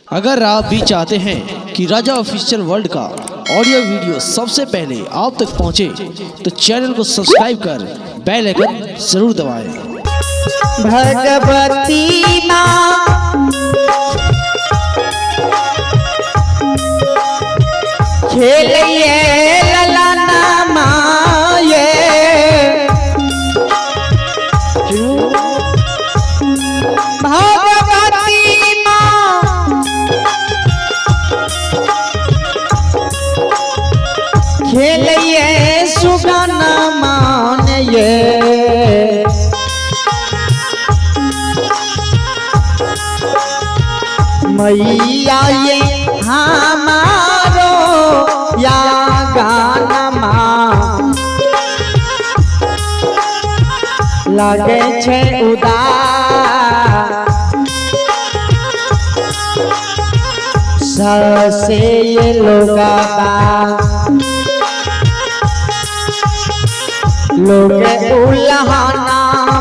अगर आप भी चाहते हैं कि राजा ऑफिशियल वर्ल्ड का ऑडियो वीडियो सबसे पहले आप तक पहुंचे, तो चैनल को सब्सक्राइब कर बेल आइकन जरूर दबाएं। भगवती माँ खेलिए ललना माये, भगवती माँ खेलिए सुगना मानिए, मैया ये हमारो या गानमा लगे छे उदास, ससे ये लोगा लोगे उल्हाना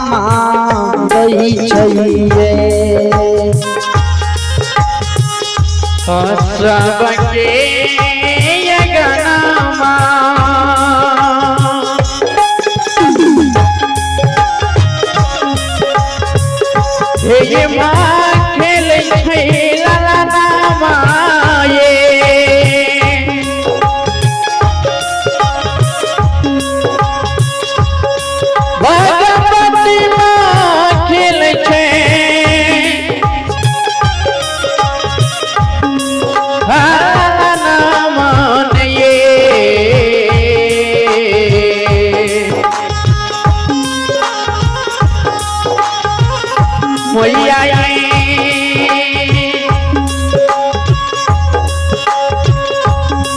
मां गई चाहिए। सबके ये गनमा ये माँ खेले ललना माये, भगवती माँ खेले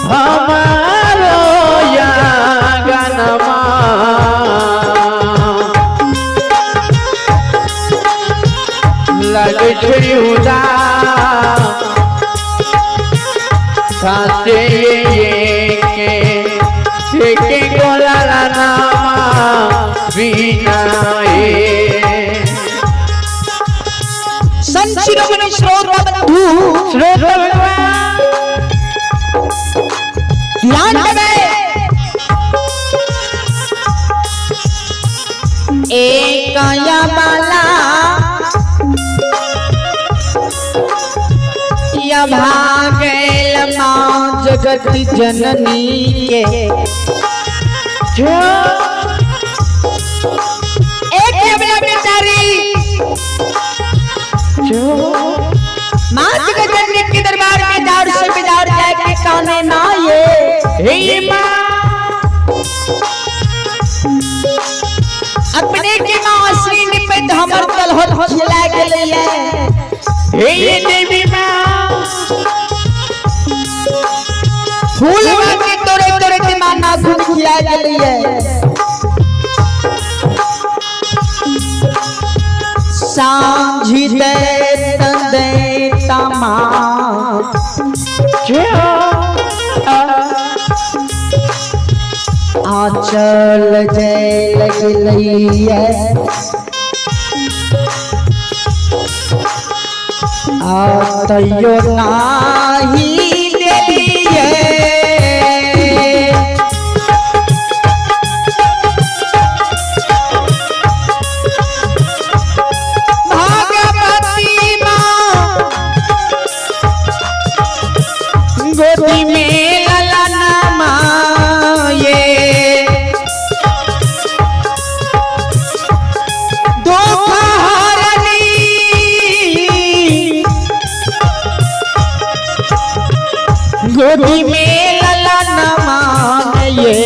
हमारो या गनमा लगे छे उदास, साथे के गोला नामा बिनाए। संशिरोमणि श्रोता बंधु ध्यान देवे, एक या बाला या भागेल माँ जगत जननी के, एक यमुना बेचारी माँ जगत जननी के दरबार में दार से बिदार जाके काने ना ये माँ अपने के माँ श्री निमित हमर तलहट खिला के लिए, हे देवी माँ फूल के तोरे तोरे के माँ नाखून खिला के लिए, सांझी दे तंदे तमा आचल जय लगलिए, आतयो नाही देलिए, भगवती माँ गोदी में ललना माये, गोदी में ललना मानिए,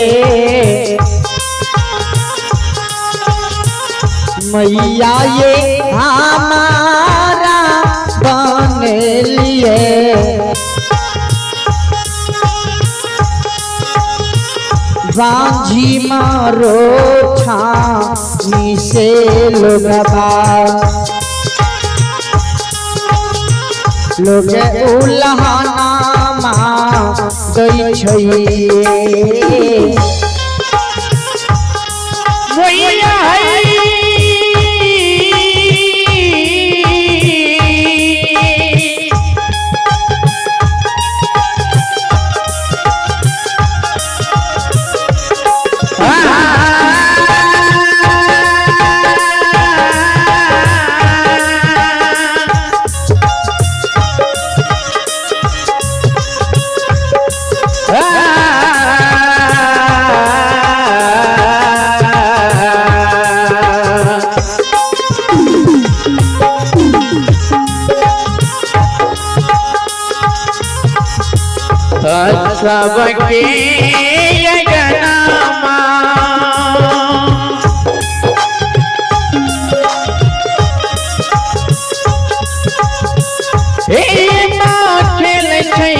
मैया ये हमारा बन लिए, बांझी मारो छानी से लोगबा, लोगे उल्हाना माँ गई छैये। सबके यगनमा हे माँ खेल छै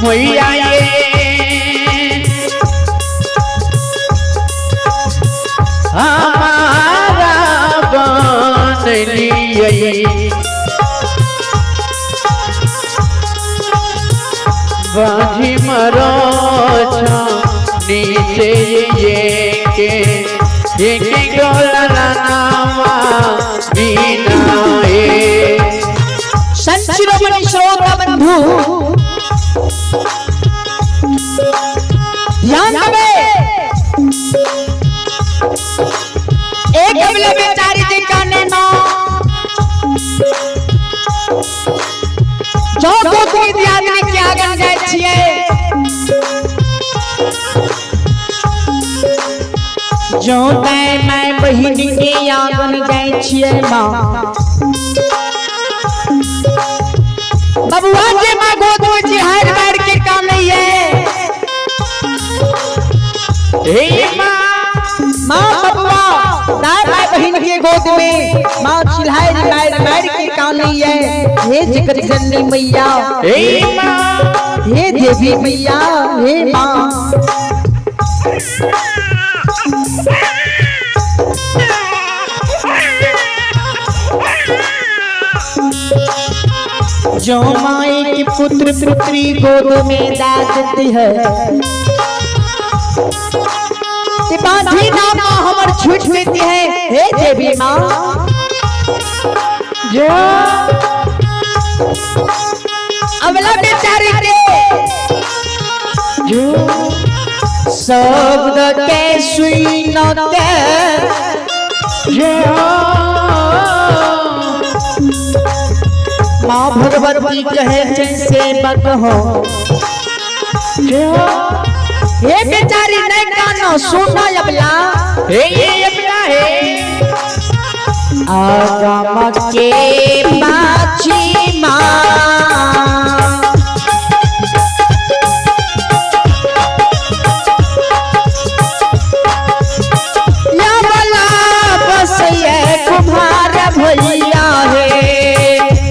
मैया हमारा बन लिए बाजी मरो नीचे ये के गोला नामा बिना संशिरोमणि श्रोता बंधु ध्यान देवे एक अगले बेचारी जी का नैना जो कोई दियादनी के आगन जाय छियै जो तै मैं बहिन के आगन जाय छियै माँ बबुआ के माँ गोद में चिहार बैठ के काम नहीं है माँ बबुआ दाई भाई बहन के गोद में माँ चिल्हाए बैठ के काम नहीं है हे जिगर जननी मैया हे देवी मैया हे माँ जो माई की पुत्र पुत्री गोद में दादती है बांधी नाम हमर छूट देती है हे देवी माँ जो अबला बेचारी के जो शब्द के सुनते माँ भगवती कहे जैसे बक हो ये बेचारी नहीं गाना सुनो अबला ये अबला है आगम के बाची माँ अबला बस ये कुम्हार भैया है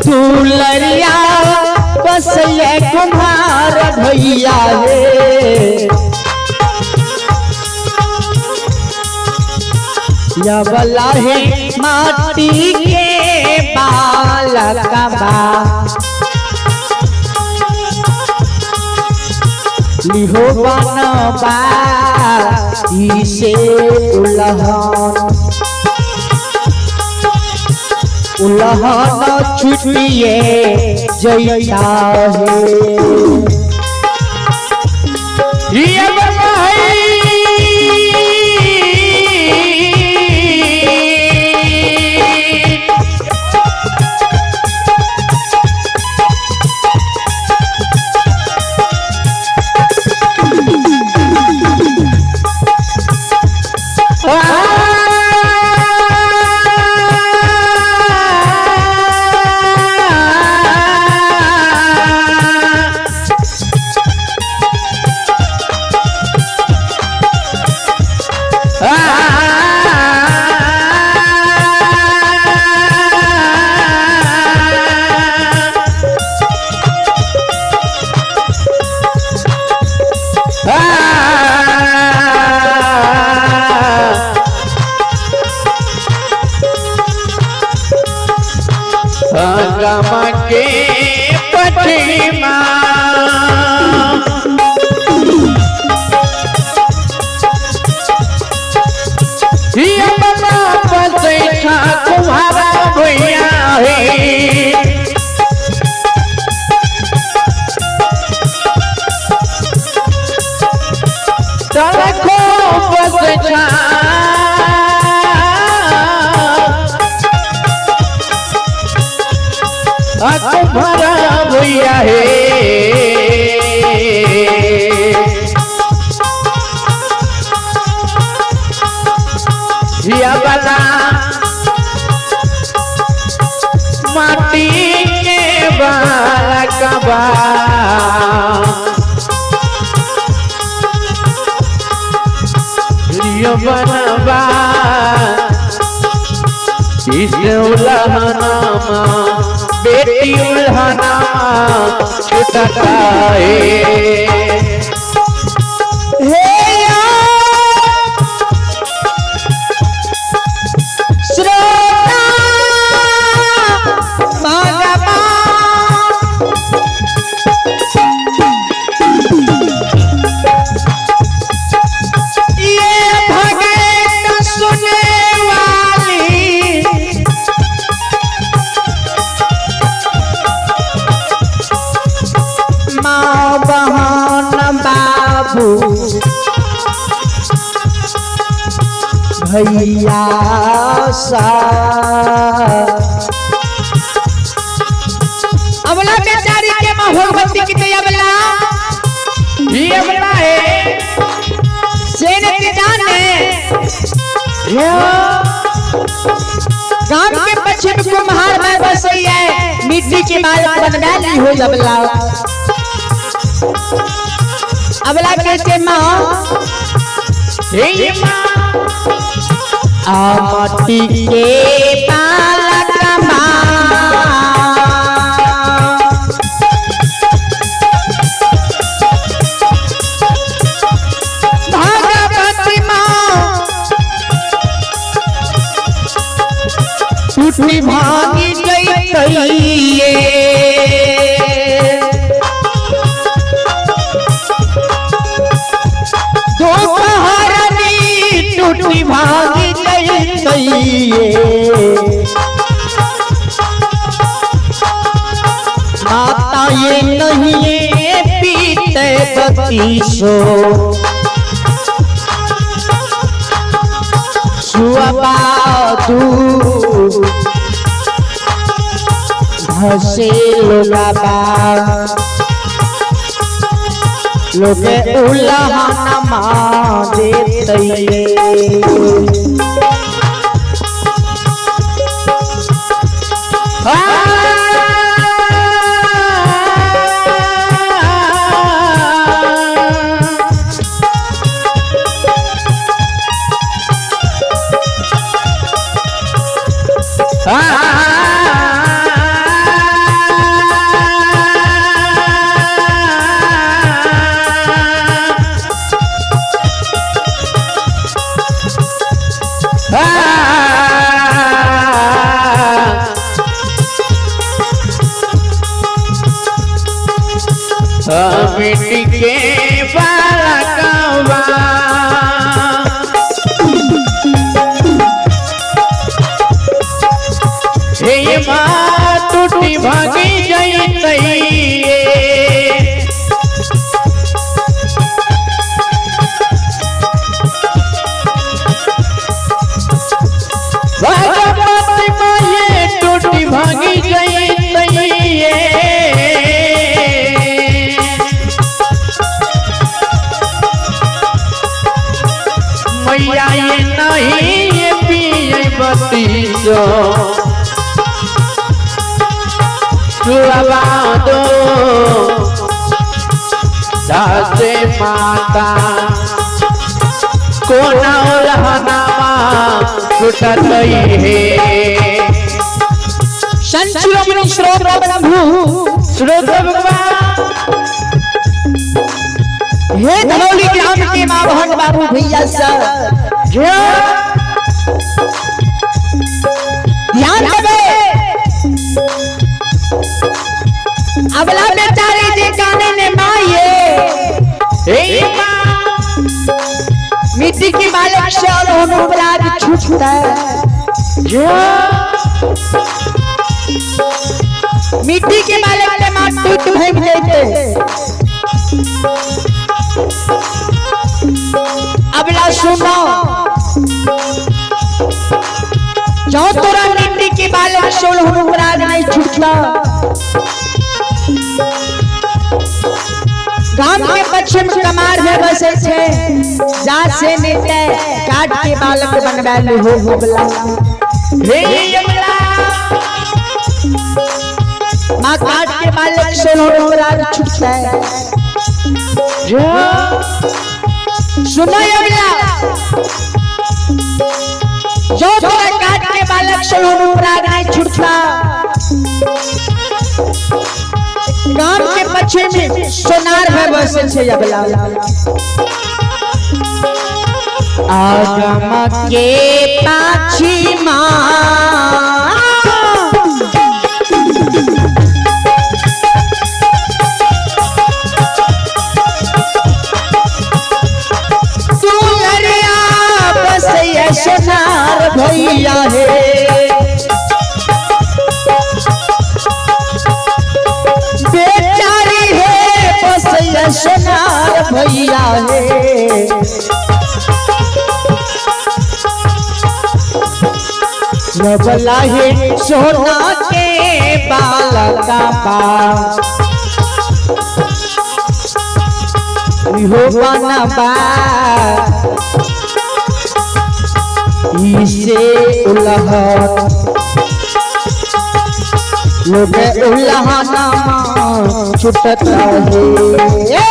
दुलरिया बस ये कुम्हार भैया है या बला है माटी के बालका बा लिहो बनबा इसे उलहन छुटिए जैसा छा तुम्हारा भैया है जिया बना माटी के बाला कबा जिया बनवा इस उल्हाना बेटी उल्हाना छोटा है भैया सा अबला बेचारी के माहौल बंदी की तो अबला ये अबला है सेन की जान है गांव के पश्चिम को महार में बसई है मिट्टी के मालक बनवाली हो अबला अबला कैसे माँ आमटी के पालक भगवती माँ टूटी भागी गई टूटी भागी माता ये नहीं पीते बतीसो सुअबादू घसे लोगाबा लोगे उल्हाना माँ देते मिट्टी के बाला कबा हे माँ टूटी भागी जैतई भगवती माँ ये टूटी भागी जैतई मैया ये नहीं ये पिए बतीसो सुअबादो दासे माता कोना उल्हानामा छुटतई है संचुरमणि श्रोत प्रभु श्रोत भगवान हे धनौली ग्राम के माँ बहन बाबू भैया सर ध्यान देवे अबला बेचारे जे गाने ने माये मिट्टी की मालिक से और अनुपराध छूटता है मिट्टी के मालिक ने माँ टूट भाग देते अबला सुनो जो तोरा मिट्टी के बालक सोल हमरा नहीं छूटला गांव के पश्चिम कमार में बसे छे जा से नेते काट के बालक बनवालू हो होबला हे यमला मां काट के बालक सोल हमरा छूटता सुनो यमला जो तोरा काट के बालक सोल हमरा नहीं छूटला गांव के पश्चिम में सोनार है बसे छे यबला आगम के पाछिमा सुनरिया बसे सोनार भैया है सोनार भैया है रबला है सोना के बालका बा हो बनबा इसे उलहन लोग उल्लाहना छुटता है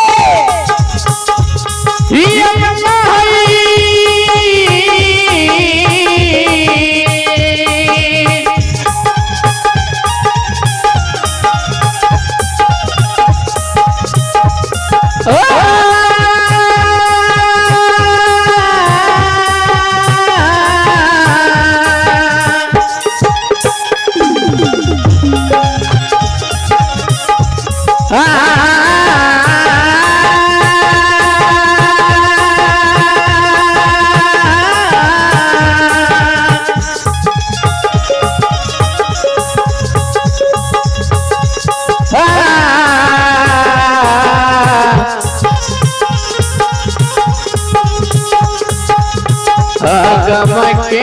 आगम के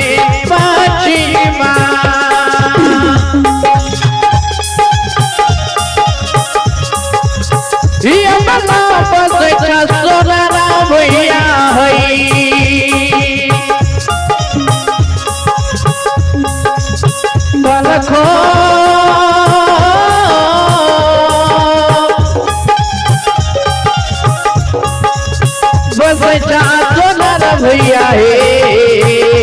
पाछिमा यमला बसे सोनारा भैया है बलखो बसे सोनारा भैया है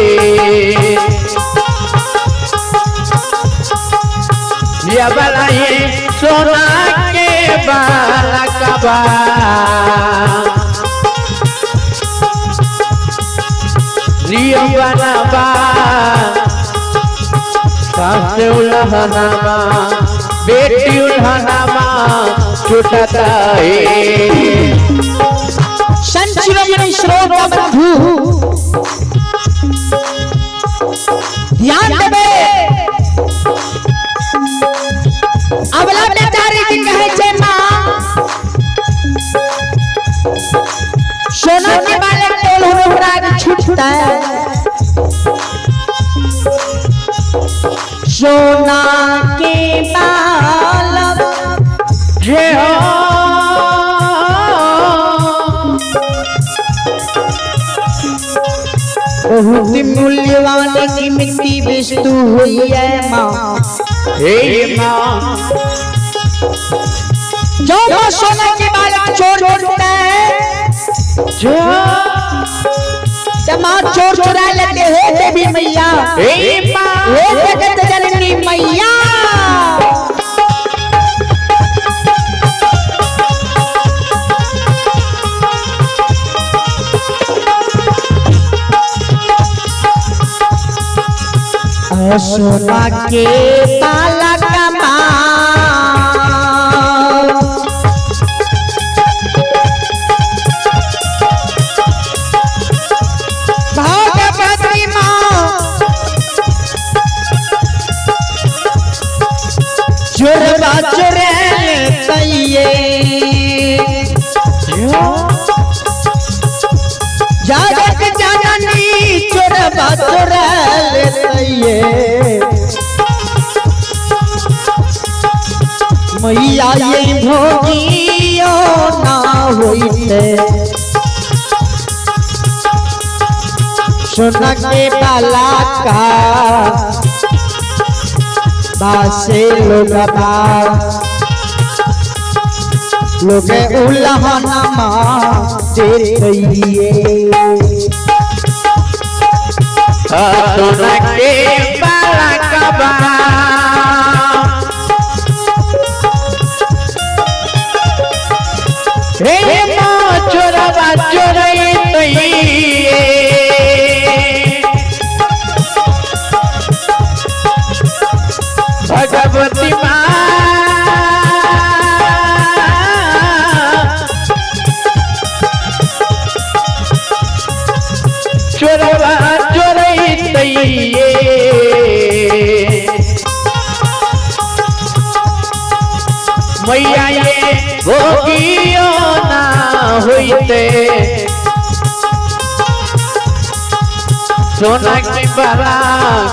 यबला ये सोना के बालका बा यबला बा सास उल्हनामा बेटी उल्हनामा छूटता है संचिवमणि श्रोता बंधु ध्यान देवे अबला बेचारी की कहे छे मां सोना के बालक टोल हमरा छूटता सोना के बालक जे हो बहुत मूल्यवान कीमती वस्तु हुई है मां हे मां जो सोना के बालक चोर छोड़ता है जो मां चोर चुरा लेते हैं देवी मैया हे मां हे जगत जननी मैया सोना के बालक भगवती माँ चोरबा चुड़ैल तैये जगत जननी चोरबा चुड़ैल लेते मैया ये भोगियो ना होइते सुन के बाला का बासे लोग उल्लाहना देते सुन के बाला का हे माँ चोरवा चोरैते भगवती माँ चोरवा चोरैते मैया ये भोगियो ना होइते सोना की बड़ा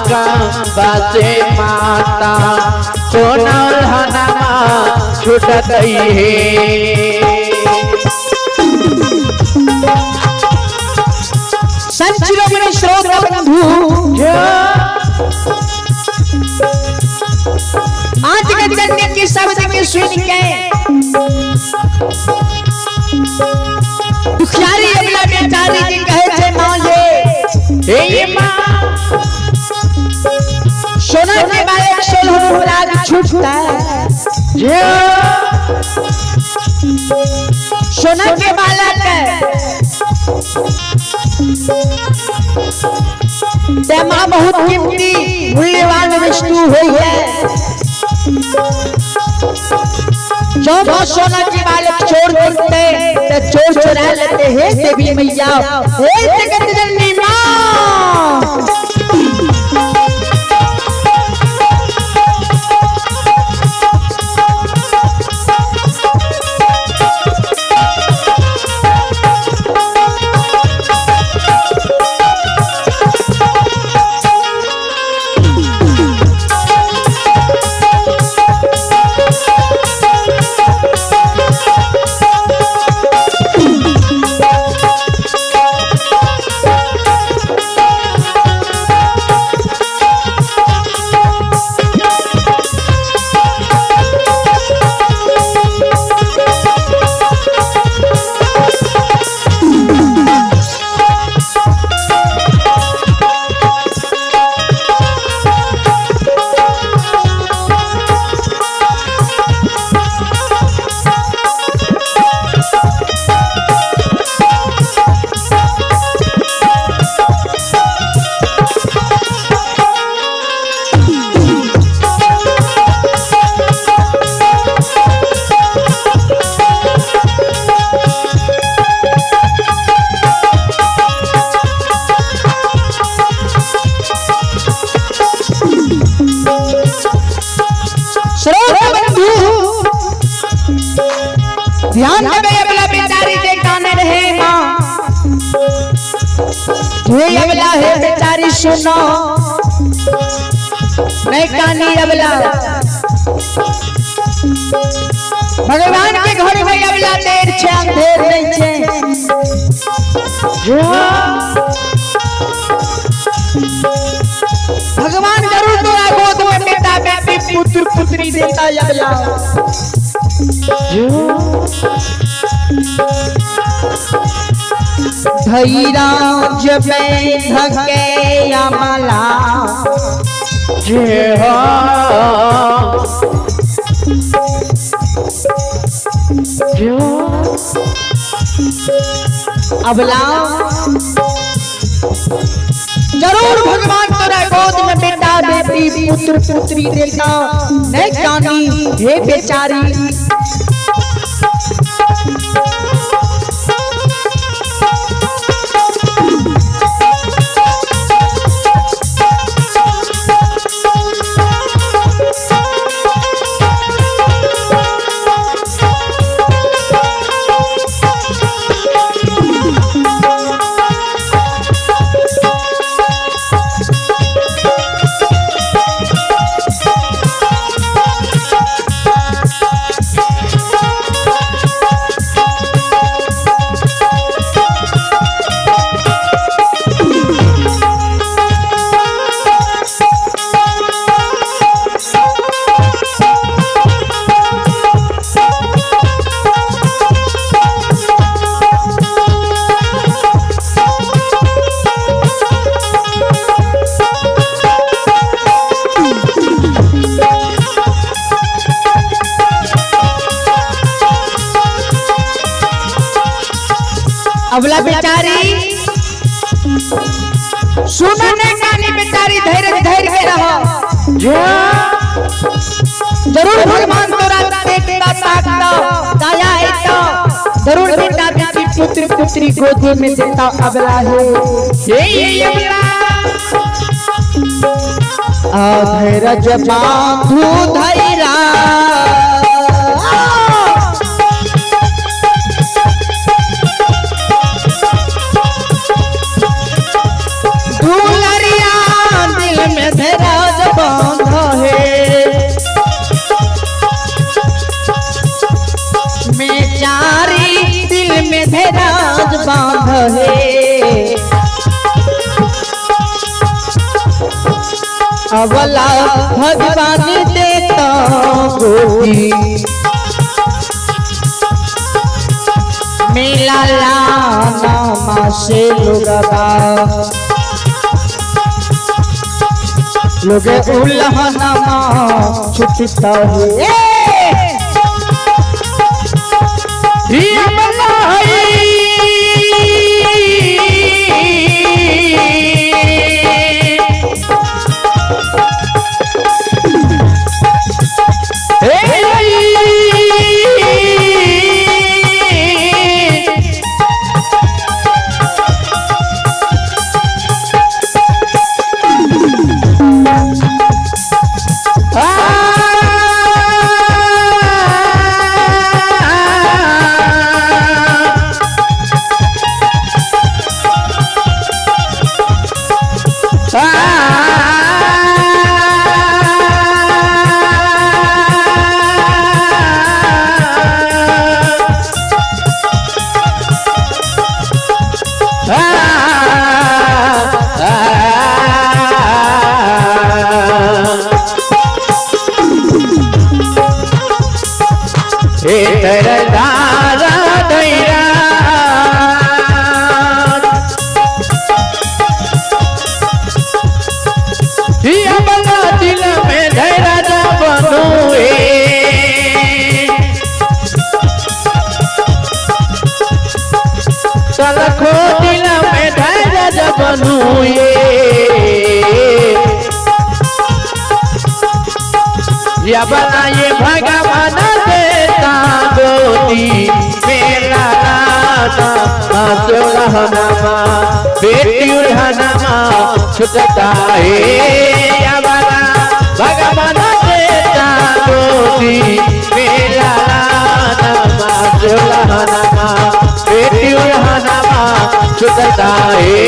का बाजे माता सोना उल्हाना छूटत है संचिरोमणि श्रोत्र बंधु आज के जन्म की शब्द के सुन के दुखियारी अबला बेचारी जी कहे छे मां ये माँ सोना के बालक सोलह मुराद छूटता सोना के बालक माँ बहुत कीमती मूल्यवान वस्तु हुई है जो सोना के बालक छोड़ देते तो चोर चुरा लेते हैं देवी मैया हे जगत जननी माँ ध्यान देवे अबला बेचारी जे काने रहे मां ये अबला है बेचारी सुनो नहीं कानी अबला भगवान के घर में अबला देर छे अंधेर नहीं छे भगवान जरूर तोरा गोद में बेटा बेटी पुत्र पुत्री देता अबला धैरा जब धके अमला जे हो अबला जरूर भगवान तोरा गोद में बेटा बेटी पुत्र पुत्री देता नहीं जानी हे बेचारी अबला बेचारी सुनने कानी बेचारी धैर्य धैर्य के रहो जरूर भगवान तोरा देखता ताकता दया है तो जरूर बेटा बेटी पुत्र पुत्री गोदी में देता अबला है ये अबला धैर्य बांधू धैरा दुलरिया दिल में धैर्य बांधा है बेचारी दिल में धैर्य बांधा है अबला भगवान देता गोदी मेला लाना से लोग उल्लहना छुटता है रखो दिल में धैर्य जब बनूए या बनाए भगवान देता गोदी मेरा राना सुलहनमा बेटी उल्हनमा छुटता है या बना भगवान देता गोदी मेरा राना सुलहनमा बेटी उल्हनमा छुटता है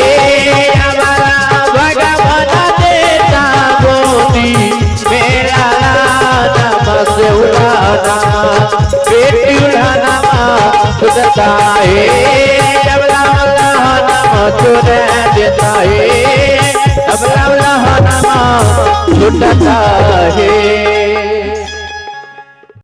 हमारा भगवान देता गोदी मेरा नाम से उल्हनमा बेटी उल्हनमा छुटता है उल्हनमा छुट देता है उल्हनमा छुटता है।